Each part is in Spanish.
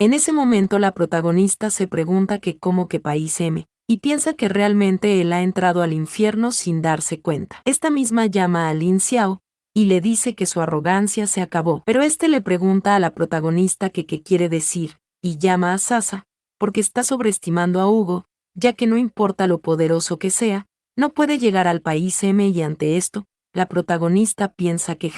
En ese momento la protagonista se pregunta que cómo que país M, y piensa que realmente él ha entrado al infierno sin darse cuenta. Esta misma llama a Lin Xiao, y le dice que su arrogancia se acabó, pero este le pregunta a la protagonista que qué quiere decir, y llama a Sasa, porque está sobreestimando a Hugo, ya que no importa lo poderoso que sea, no puede llegar al país M y ante esto, la protagonista piensa que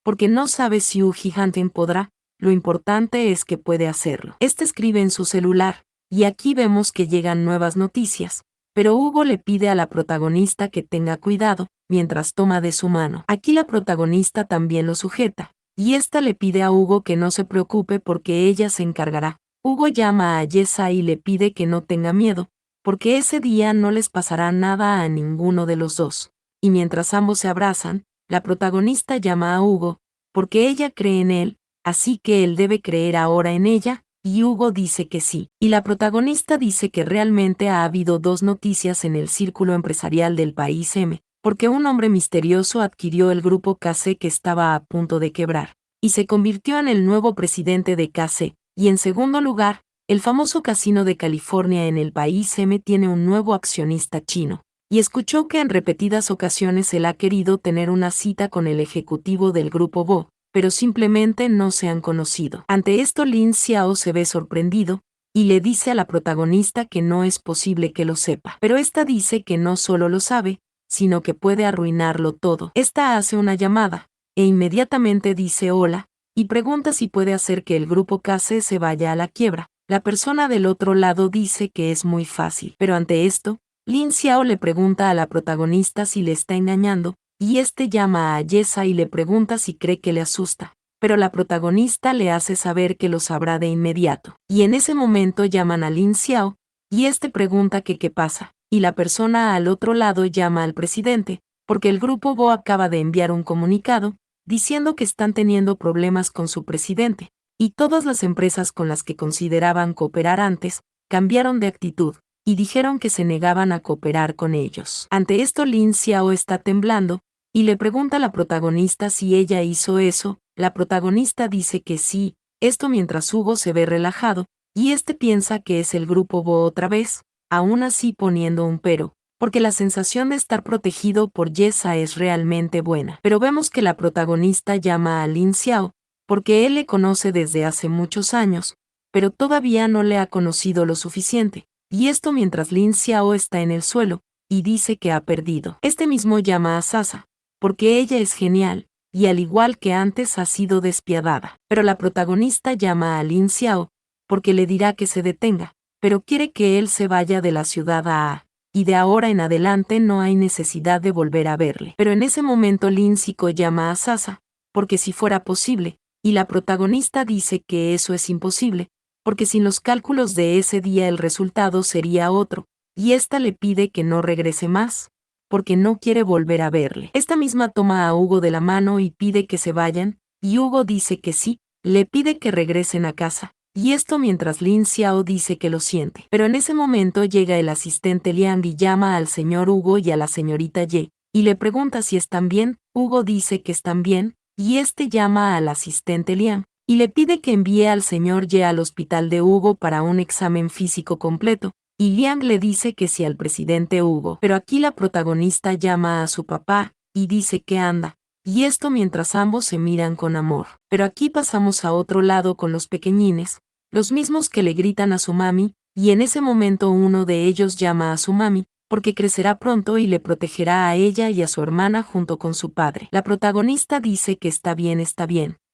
porque no sabe si Uji Hanten podrá, lo importante es que puede hacerlo. Este escribe en su celular, y aquí vemos que llegan nuevas noticias, pero Hugo le pide a la protagonista que tenga cuidado, mientras toma de su mano. Aquí la protagonista también lo sujeta, y esta le pide a Hugo que no se preocupe porque ella se encargará. Hugo llama a Yesa y le pide que no tenga miedo, porque ese día no les pasará nada a ninguno de los dos. Y mientras ambos se abrazan, la protagonista llama a Hugo, porque ella cree en él, así que él debe creer ahora en ella, y Hugo dice que sí. Y la protagonista dice que realmente ha habido dos noticias en el círculo empresarial del país M, porque un hombre misterioso adquirió el grupo KC que estaba a punto de quebrar, y se convirtió en el nuevo presidente de KC, y en segundo lugar, el famoso casino de California en el país M tiene un nuevo accionista chino, y escuchó que en repetidas ocasiones él ha querido tener una cita con el ejecutivo del grupo Bo, pero simplemente no se han conocido. Ante esto Lin Xiao se ve sorprendido, y le dice a la protagonista que no es posible que lo sepa. Pero esta dice que no solo lo sabe, sino que puede arruinarlo todo. Esta hace una llamada, e inmediatamente dice hola, y pregunta si puede hacer que el grupo KC se vaya a la quiebra. La persona del otro lado dice que es muy fácil, pero ante esto, Lin Xiao le pregunta a la protagonista si le está engañando, y este llama a Yesa y le pregunta si cree que le asusta, pero la protagonista le hace saber que lo sabrá de inmediato. Y en ese momento llaman a Lin Xiao, y este pregunta que qué pasa, y la persona al otro lado llama al presidente, porque el grupo Bo acaba de enviar un comunicado, diciendo que están teniendo problemas con su presidente, y todas las empresas con las que consideraban cooperar antes, cambiaron de actitud, y dijeron que se negaban a cooperar con ellos. Ante esto Lin Xiao está temblando, y le pregunta a la protagonista si ella hizo eso. La protagonista dice que sí, esto mientras Hugo se ve relajado, y este piensa que es el grupo Bo otra vez, aún así poniendo un pero, porque la sensación de estar protegido por Yesa es realmente buena. Pero vemos que la protagonista llama a Lin Xiao, porque él le conoce desde hace muchos años, pero todavía no le ha conocido lo suficiente. Y esto mientras Lin Xiao está en el suelo, y dice que ha perdido. Este mismo llama a Sasa, porque ella es genial, y al igual que antes ha sido despiadada. Pero la protagonista llama a Lin Xiao, porque le dirá que se detenga, pero quiere que él se vaya de la ciudad y de ahora en adelante no hay necesidad de volver a verle. Pero en ese momento Lin Xiao llama a Sasa, porque si fuera posible, y la protagonista dice que eso es imposible, porque sin los cálculos de ese día el resultado sería otro, y ésta le pide que no regrese más, porque no quiere volver a verle. Esta misma toma a Hugo de la mano y pide que se vayan, y Hugo dice que sí, le pide que regresen a casa, y esto mientras Lin Xiao dice que lo siente. Pero en ese momento llega el asistente Liang y llama al señor Hugo y a la señorita Ye, y le pregunta si están bien. Hugo dice que están bien, y este llama al asistente Liang, y le pide que envíe al señor Ye al hospital de Hugo para un examen físico completo, y Liang le dice que sí al presidente Hugo. Pero aquí la protagonista llama a su papá, y dice que anda, y esto mientras ambos se miran con amor. Pero aquí pasamos a otro lado con los pequeñines, los mismos que le gritan a su mami, y en ese momento uno de ellos llama a su mami, porque crecerá pronto y le protegerá a ella y a su hermana junto con su padre. La protagonista dice que está bien,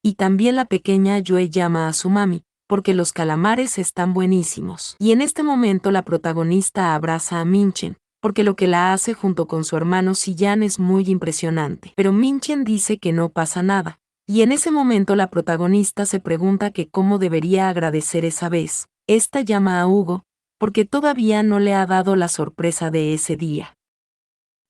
y también la pequeña Yue llama a su mami, porque los calamares están buenísimos. Y en este momento la protagonista abraza a Minchen, porque lo que la hace junto con su hermano Siyan es muy impresionante. Pero Minchen dice que no pasa nada, y en ese momento la protagonista se pregunta que cómo debería agradecer esa vez. Esta llama a Hugo, porque todavía no le ha dado la sorpresa de ese día.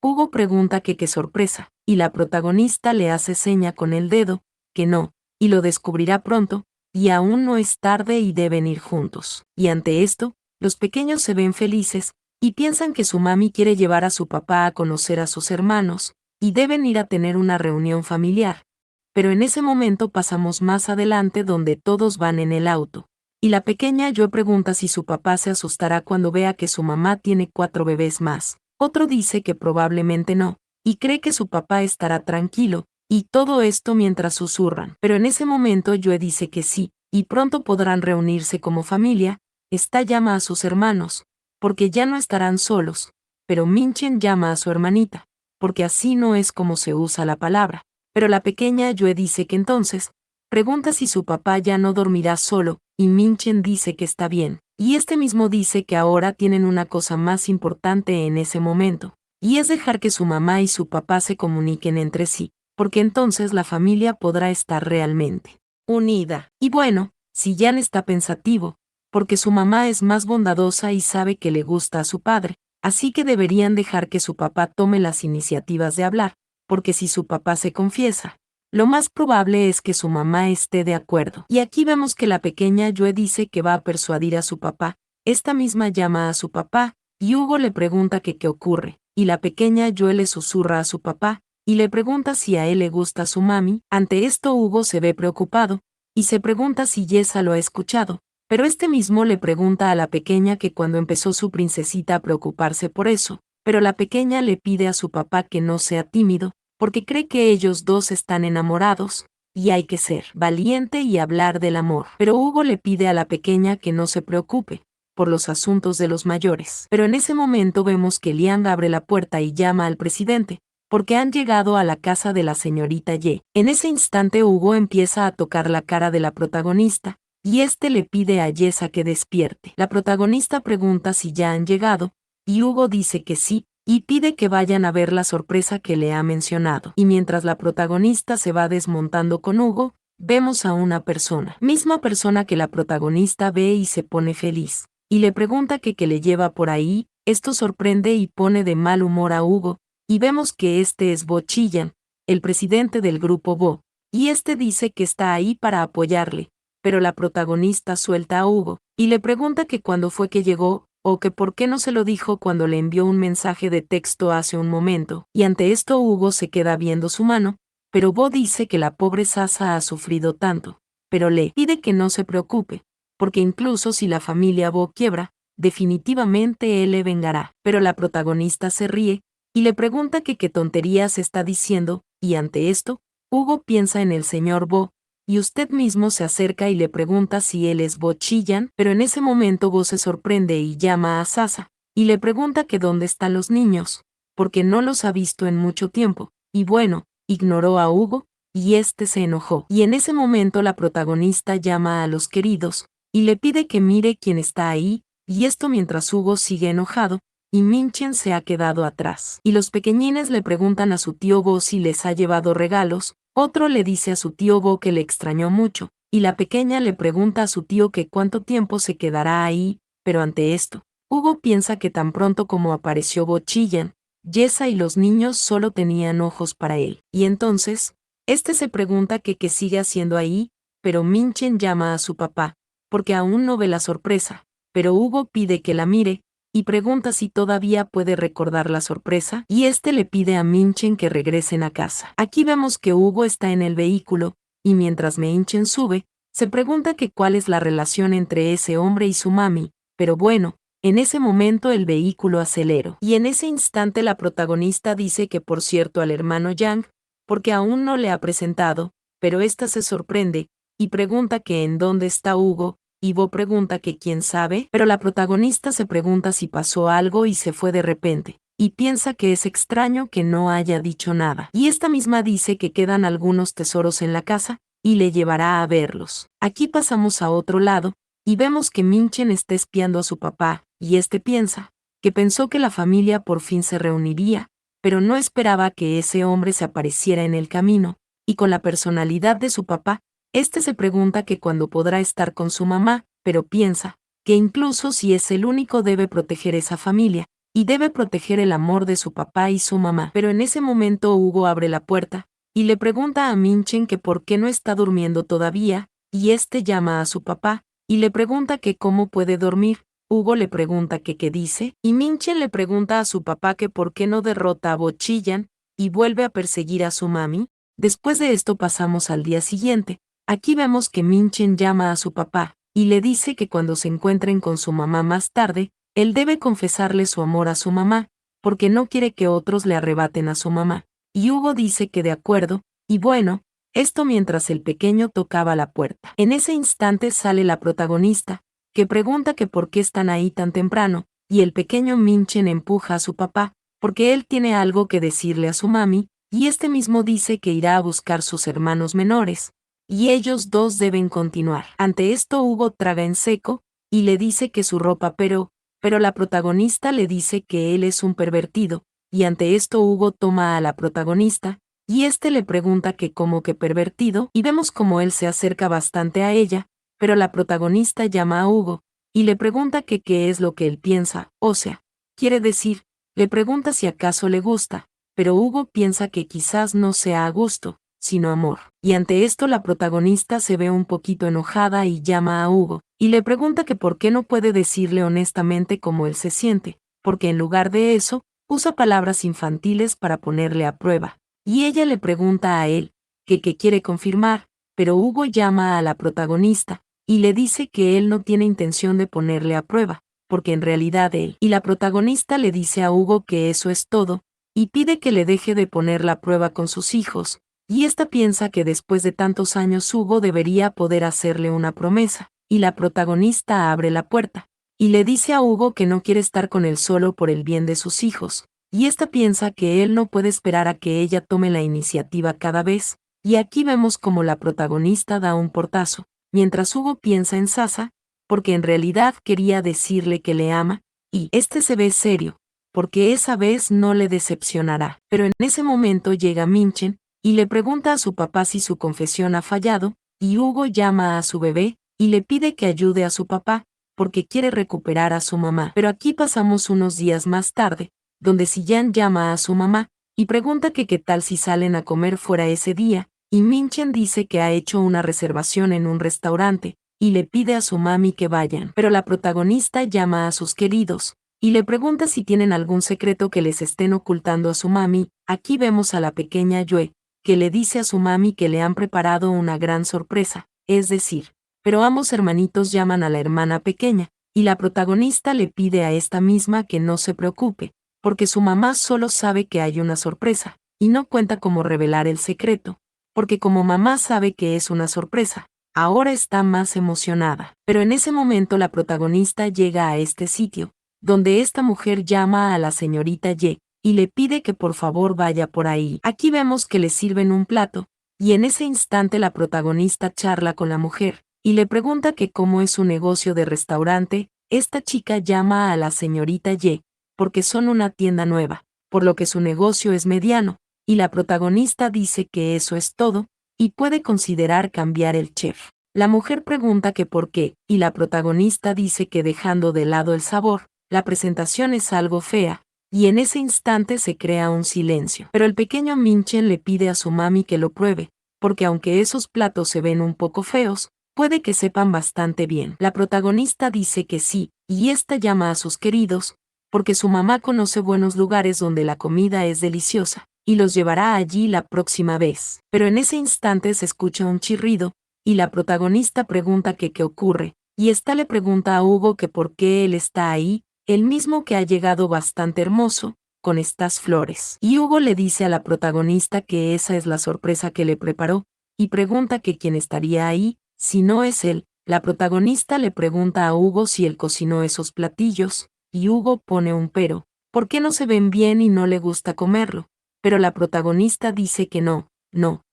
Hugo pregunta que qué sorpresa, y la protagonista le hace seña con el dedo, que no, y lo descubrirá pronto, y aún no es tarde y deben ir juntos. Y ante esto, los pequeños se ven felices, y piensan que su mami quiere llevar a su papá a conocer a sus hermanos, y deben ir a tener una reunión familiar. Pero en ese momento pasamos más adelante donde todos van en el auto, Y la pequeña Joe pregunta si su papá se asustará cuando vea que su mamá tiene 4 bebés más. Otro dice que probablemente no, y cree que su papá estará tranquilo, y todo esto mientras susurran. Pero en ese momento Joe dice que sí, y pronto podrán reunirse como familia. Esta llama a sus hermanos, porque ya no estarán solos, pero Minchen llama a su hermanita, porque así no es como se usa la palabra. Pero la pequeña Joe dice que entonces, pregunta si su papá ya no dormirá solo, y Minchen dice que está bien. Y este mismo dice que ahora tienen una cosa más importante en ese momento, y es dejar que su mamá y su papá se comuniquen entre sí, porque entonces la familia podrá estar realmente unida. Y bueno, si Jan está pensativo, porque su mamá es más bondadosa y sabe que le gusta a su padre, así que deberían dejar que su papá tome las iniciativas de hablar, porque si su papá se confiesa, lo más probable es que su mamá esté de acuerdo. Y aquí vemos que la pequeña Joe dice que va a persuadir a su papá. Esta misma llama a su papá, y Hugo le pregunta que qué ocurre, y la pequeña Joe le susurra a su papá, y le pregunta si a él le gusta su mami. Ante esto Hugo se ve preocupado, y se pregunta si Jessa lo ha escuchado, pero este mismo le pregunta a la pequeña que cuando empezó su princesita a preocuparse por eso, pero la pequeña le pide a su papá que no sea tímido, porque cree que ellos dos están enamorados, y hay que ser valiente y hablar del amor. Pero Hugo le pide a la pequeña que no se preocupe por los asuntos de los mayores. Pero en ese momento vemos que Liang abre la puerta y llama al presidente, porque han llegado a la casa de la señorita Ye. En ese instante Hugo empieza a tocar la cara de la protagonista, y este le pide a Jessa que despierte. La protagonista pregunta si ya han llegado, y Hugo dice que sí, y pide que vayan a ver la sorpresa que le ha mencionado. Y mientras la protagonista se va desmontando con Hugo, vemos a una persona, misma persona que la protagonista ve y se pone feliz, y le pregunta que qué le lleva por ahí. Esto sorprende y pone de mal humor a Hugo, y vemos que este es Bo Chillan, el presidente del grupo Bo, y este dice que está ahí para apoyarle, pero la protagonista suelta a Hugo, y le pregunta que cuándo fue que llegó, o que por qué no se lo dijo cuando le envió un mensaje de texto hace un momento, y ante esto Hugo se queda viendo su mano, pero Bo dice que la pobre Sasa ha sufrido tanto, pero le pide que no se preocupe, porque incluso si la familia Bo quiebra, definitivamente él le vengará. Pero la protagonista se ríe, y le pregunta que qué tonterías está diciendo, y ante esto, Hugo piensa en el señor Bo, y usted mismo se acerca y le pregunta si él es Bo Chillan, pero en ese momento Bo se sorprende y llama a Sasa, y le pregunta que dónde están los niños, porque no los ha visto en mucho tiempo, y bueno, ignoró a Hugo, y este se enojó. Y en ese momento la protagonista llama a los queridos, y le pide que mire quién está ahí, y esto mientras Hugo sigue enojado, y Minchen se ha quedado atrás. Y los pequeñines le preguntan a su tío Bo si les ha llevado regalos. Otro le dice a su tío Bo que le extrañó mucho, y la pequeña le pregunta a su tío que cuánto tiempo se quedará ahí, pero ante esto, Hugo piensa que tan pronto como apareció Bo Chillan, Jessa y los niños solo tenían ojos para él. Y entonces, este se pregunta que qué sigue haciendo ahí, pero Minchen llama a su papá, porque aún no ve la sorpresa, pero Hugo pide que la mire, y pregunta si todavía puede recordar la sorpresa, y este le pide a Minchen que regresen a casa. Aquí vemos que Hugo está en el vehículo, y mientras Minchen sube, se pregunta que cuál es la relación entre ese hombre y su mami, pero bueno, en ese momento el vehículo aceleró. Y en ese instante la protagonista dice que por cierto al hermano Yang, porque aún no le ha presentado, pero ésta se sorprende, y pregunta que en dónde está Hugo, y Bo pregunta que quién sabe, pero la protagonista se pregunta si pasó algo y se fue de repente, y piensa que es extraño que no haya dicho nada. Y esta misma dice que quedan algunos tesoros en la casa, y le llevará a verlos. Aquí pasamos a otro lado, y vemos que Minchen está espiando a su papá, y este piensa que pensó que la familia por fin se reuniría, pero no esperaba que ese hombre se apareciera en el camino, y con la personalidad de su papá, este se pregunta que cuándo podrá estar con su mamá, pero piensa que incluso si es el único debe proteger esa familia, y debe proteger el amor de su papá y su mamá. Pero en ese momento Hugo abre la puerta, y le pregunta a Minchen que por qué no está durmiendo todavía, y este llama a su papá, y le pregunta que cómo puede dormir. Hugo le pregunta que qué dice, y Minchen le pregunta a su papá que por qué no derrota a Bo Chillan, y vuelve a perseguir a su mami. Después de esto pasamos al día siguiente. Aquí vemos que Minchen llama a su papá, y le dice que cuando se encuentren con su mamá más tarde, él debe confesarle su amor a su mamá, porque no quiere que otros le arrebaten a su mamá. Y Hugo dice que de acuerdo, y bueno, esto mientras el pequeño tocaba la puerta. En ese instante sale la protagonista, que pregunta que por qué están ahí tan temprano, y el pequeño Minchen empuja a su papá, porque él tiene algo que decirle a su mami, y este mismo dice que irá a buscar sus hermanos menores, y ellos dos deben continuar. Ante esto Hugo traga en seco, y le dice que su ropa pero la protagonista le dice que él es un pervertido, y ante esto Hugo toma a la protagonista, y este le pregunta que como que pervertido, y vemos como él se acerca bastante a ella, pero la protagonista llama a Hugo, y le pregunta que qué es lo que él piensa, o sea, quiere decir, le pregunta si acaso le gusta, pero Hugo piensa que quizás no sea a gusto, sino amor. Y ante esto la protagonista se ve un poquito enojada y llama a Hugo, y le pregunta que por qué no puede decirle honestamente cómo él se siente, porque en lugar de eso, usa palabras infantiles para ponerle a prueba. Y ella le pregunta a él, que quiere confirmar, pero Hugo llama a la protagonista, y le dice que él no tiene intención de ponerle a prueba, porque en realidad él y la protagonista le dice a Hugo que eso es todo, y pide que le deje de poner la prueba con sus hijos, y esta piensa que después de tantos años Hugo debería poder hacerle una promesa, y la protagonista abre la puerta, y le dice a Hugo que no quiere estar con él solo por el bien de sus hijos, y esta piensa que él no puede esperar a que ella tome la iniciativa cada vez, y aquí vemos como la protagonista da un portazo, mientras Hugo piensa en Sasa, porque en realidad quería decirle que le ama, y este se ve serio, porque esa vez no le decepcionará. Pero en ese momento llega Minchen, y le pregunta a su papá si su confesión ha fallado, y Hugo llama a su bebé, y le pide que ayude a su papá, porque quiere recuperar a su mamá. Pero aquí pasamos unos días más tarde, donde Sillan llama a su mamá, y pregunta que qué tal si salen a comer fuera ese día, y Minchen dice que ha hecho una reservación en un restaurante, y le pide a su mami que vayan. Pero la protagonista llama a sus queridos, y le pregunta si tienen algún secreto que les estén ocultando a su mami. Aquí vemos a la pequeña Yue, que le dice a su mami que le han preparado una gran sorpresa, es decir, pero ambos hermanitos llaman a la hermana pequeña, y la protagonista le pide a esta misma que no se preocupe, porque su mamá solo sabe que hay una sorpresa, y no cuenta cómo revelar el secreto, porque como mamá sabe que es una sorpresa, ahora está más emocionada. Pero en ese momento la protagonista llega a este sitio, donde esta mujer llama a la señorita Ye, y le pide que por favor vaya por ahí. Aquí vemos que le sirven un plato, y en ese instante la protagonista charla con la mujer, y le pregunta que cómo es su negocio de restaurante. Esta chica llama a la señorita Ye, porque son una tienda nueva, por lo que su negocio es mediano, y la protagonista dice que eso es todo, y puede considerar cambiar el chef. La mujer pregunta que por qué, y la protagonista dice que dejando de lado el sabor, la presentación es algo fea, y en ese instante se crea un silencio. Pero el pequeño Minchen le pide a su mami que lo pruebe, porque aunque esos platos se ven un poco feos, puede que sepan bastante bien. La protagonista dice que sí, y esta llama a sus queridos, porque su mamá conoce buenos lugares donde la comida es deliciosa, y los llevará allí la próxima vez. Pero en ese instante se escucha un chirrido, y la protagonista pregunta que qué ocurre, y esta le pregunta a Hugo que por qué él está ahí, el mismo que ha llegado bastante hermoso, con estas flores. Y Hugo le dice a la protagonista que esa es la sorpresa que le preparó, y pregunta que quién estaría ahí, si no es él. La protagonista le pregunta a Hugo si él cocinó esos platillos, y Hugo pone un pero, ¿por qué no se ven bien y no le gusta comerlo? Pero la protagonista dice que no,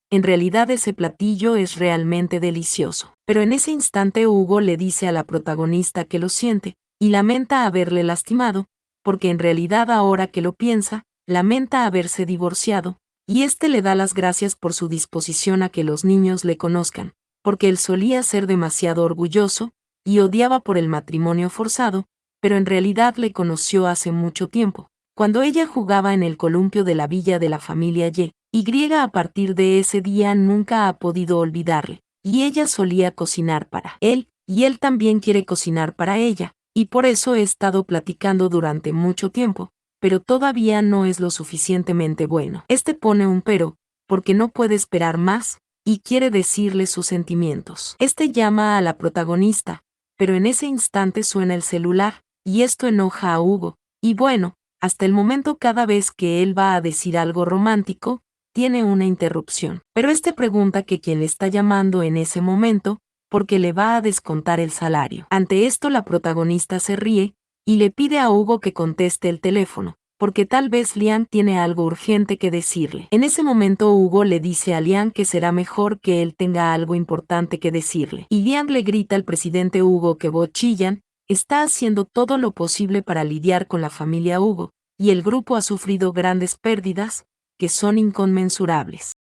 en realidad ese platillo es realmente delicioso. Pero en ese instante Hugo le dice a la protagonista que lo siente, y lamenta haberle lastimado, porque en realidad ahora que lo piensa, lamenta haberse divorciado, y este le da las gracias por su disposición a que los niños le conozcan, porque él solía ser demasiado orgulloso, y odiaba por el matrimonio forzado, pero en realidad le conoció hace mucho tiempo, cuando ella jugaba en el columpio de la villa de la familia Y a partir de ese día nunca ha podido olvidarle, y ella solía cocinar para él, y él también quiere cocinar para ella, y por eso he estado platicando durante mucho tiempo, pero todavía no es lo suficientemente bueno. Este pone un pero, porque no puede esperar más, y quiere decirle sus sentimientos. Este llama a la protagonista, pero en ese instante suena el celular, y esto enoja a Hugo, y bueno, hasta el momento cada vez que él va a decir algo romántico, tiene una interrupción. Pero pregunta que quién le está llamando en ese momento, porque le va a descontar el salario. Ante esto la protagonista se ríe, y le pide a Hugo que conteste el teléfono, porque tal vez Liam tiene algo urgente que decirle. En ese momento Hugo le dice a Liam que será mejor que él tenga algo importante que decirle. Y Liam le grita al presidente Hugo que Bo Chillan está haciendo todo lo posible para lidiar con la familia Hugo, y el grupo ha sufrido grandes pérdidas, que son inconmensurables.